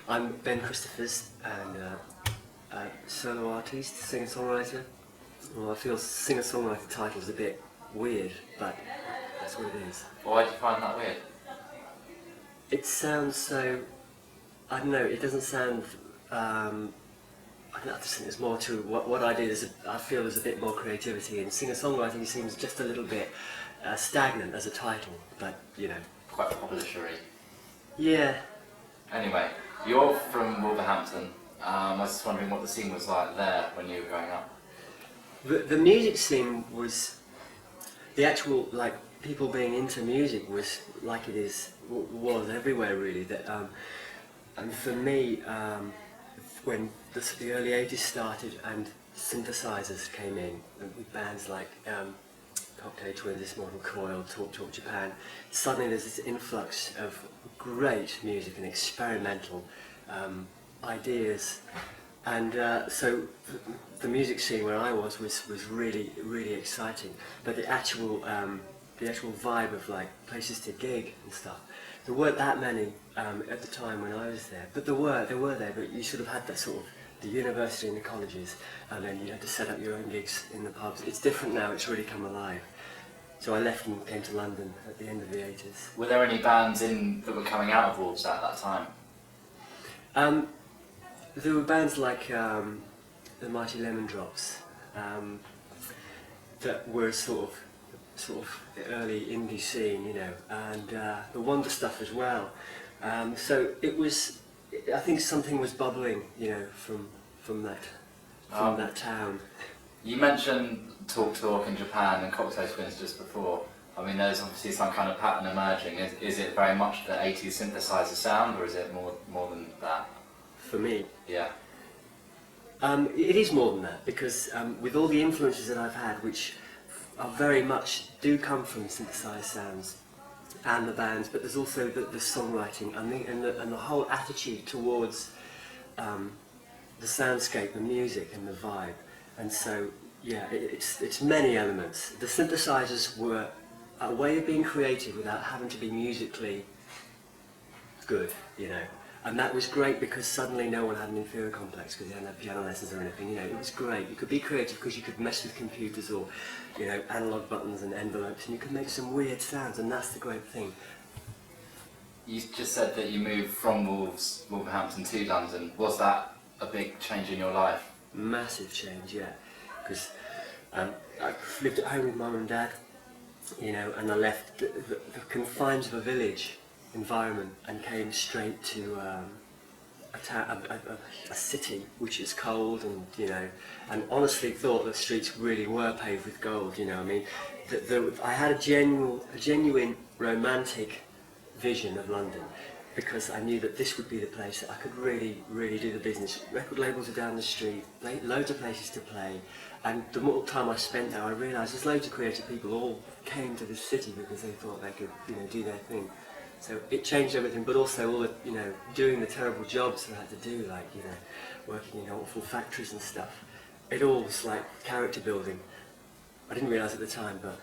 I'm Ben Christophers, and solo artist, singer-songwriter. Well, I feel singer-songwriter title is a bit weird, but that's what it is. Why do you find that weird? It sounds so, I don't know, it doesn't sound, I just think there's more to what I did. I feel there's a bit more creativity, and singer-songwriting seems just a little bit stagnant as a title, but you know. Quite publishery. Yeah. Anyway, you're from Wolverhampton. I was just wondering what the scene was like there when you were growing up. The music scene was, the actual, like, people being into music was like it was everywhere really. That and for me, when the early 80s started and synthesizers came in, with bands like Cocktail Twins, Mortal Coil, Talk Talk Japan, suddenly there's this influx of great music and experimental ideas, and so the music scene where I was really, really exciting. But the actual vibe of like places to gig and stuff, there weren't that many at the time when I was there, but there were there, but you sort of had that sort of the university and the colleges, and then you had to set up your own gigs in the pubs. It's different now, it's really come alive. So I left and came to London at the end of the 80s. Were there any bands that were coming out of Wolves at that time? There were bands like the Mighty Lemon Drops that were sort of the early indie scene, you know, and the Wonder Stuff as well. So it was, I think something was bubbling, you know, from that town. You mentioned Talk Talk in Japan and Cocktail Twins just before. I mean, there's obviously some kind of pattern emerging. Is it very much the 80s synthesizer sound, or is it more than that? For me? Yeah. It is more than that, because with all the influences that I've had, which are very much do come from synthesized sounds and the bands, but there's also the songwriting and the whole attitude towards the soundscape, the music and the vibe. And so, yeah, it's many elements. The synthesizers were a way of being creative without having to be musically good, you know. And that was great because suddenly no one had an inferior complex because they hadn't had piano lessons or anything, you know. It was great. You could be creative because you could mess with computers or, you know, analog buttons and envelopes, and you could make some weird sounds, and that's the great thing. You just said that you moved from Wolverhampton to London. Was that a big change in your life? Massive change, yeah. Because I lived at home with Mum and Dad, you know, and I left the confines of a village environment and came straight to a city which is cold and, you know, and honestly thought the streets really were paved with gold, you know. I mean, I had a genuine romantic vision of London, because I knew that this would be the place that I could really, really do the business. Record labels are down the street, loads of places to play, and the more time I spent there, I realised there's loads of creative people all came to this city because they thought they could, you know, do their thing. So it changed everything, but also all the, you know, doing the terrible jobs that I had to do, like, you know, working in awful factories and stuff. It all was like character building. I didn't realise at the time, but...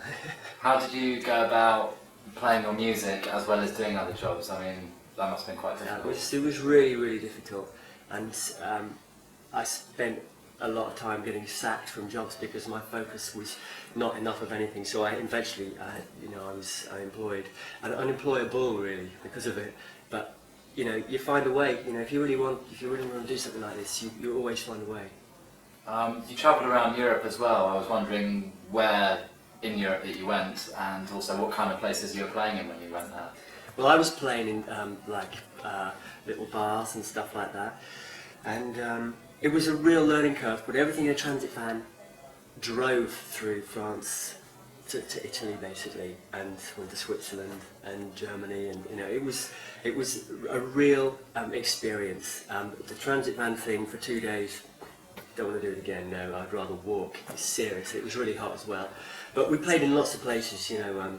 How did you go about playing your music as well as doing other jobs? I mean, that must have been quite difficult. It was really, really difficult, and I spent a lot of time getting sacked from jobs because my focus was not enough of anything. So I eventually, you know, I was unemployed and unemployable really because of it. But you know, you find a way. You know, if you really want to do something like this, you always find a way. You travelled around Europe as well. I was wondering where in Europe that you went, and also what kind of places you were playing in when you went there. Well, I was playing in little bars and stuff like that, and it was a real learning curve. But everything in a transit van drove through France to Italy basically, and went to Switzerland and Germany, and you know, it was a real experience. The transit van thing for 2 days. Don't want to do it again, no, I'd rather walk. It's serious, it was really hot as well. But we played in lots of places, you know,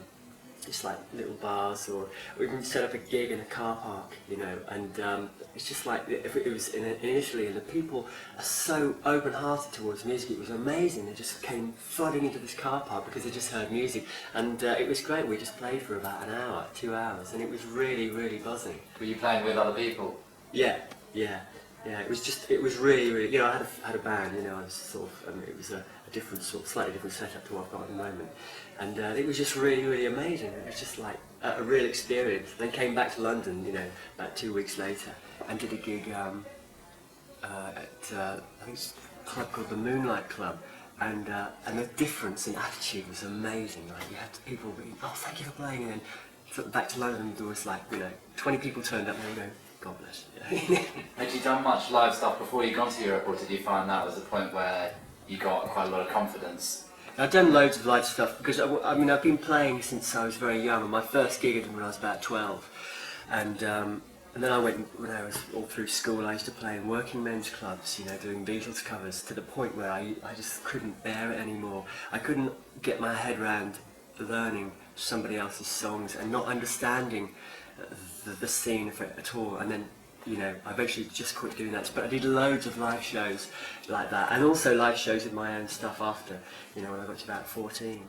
just like little bars, or we can set up a gig in a car park, you know, and it's just like, if it was in Italy, and the people are so open-hearted towards music. It was amazing. They just came flooding into this car park because they just heard music, and it was great. We just played for about an hour, 2 hours, and it was really, really buzzing. Were you playing with other people? Yeah, Yeah, yeah. It was really, you know, I had a band, you know, I was sort of, it was a different sort, slightly different setup to what I've got at the moment, and it was just really, really amazing. It was just like a real experience. They came back to London, you know, about 2 weeks later, and did a gig at I think it's a club called the Moonlight Club. And the difference in attitude was amazing. Like you had people being, oh, thank you for playing, and then back to London, there was like, you know, 20 people turned up and they go, God bless you. Had you done much live stuff before you gone to Europe, or did you find that was the point where you got quite a lot of confidence? I've done loads of live stuff because I mean I've been playing since I was very young. And my first gig I did when I was about 12, and then I went when I was all through school. I used to play in working men's clubs, you know, doing Beatles covers to the point where I just couldn't bear it anymore. I couldn't get my head around learning somebody else's songs and not understanding the scene of it at all. And then, you know, I eventually just quit doing that. But I did loads of live shows like that, and also live shows with my own stuff after, you know, when I got to about 14.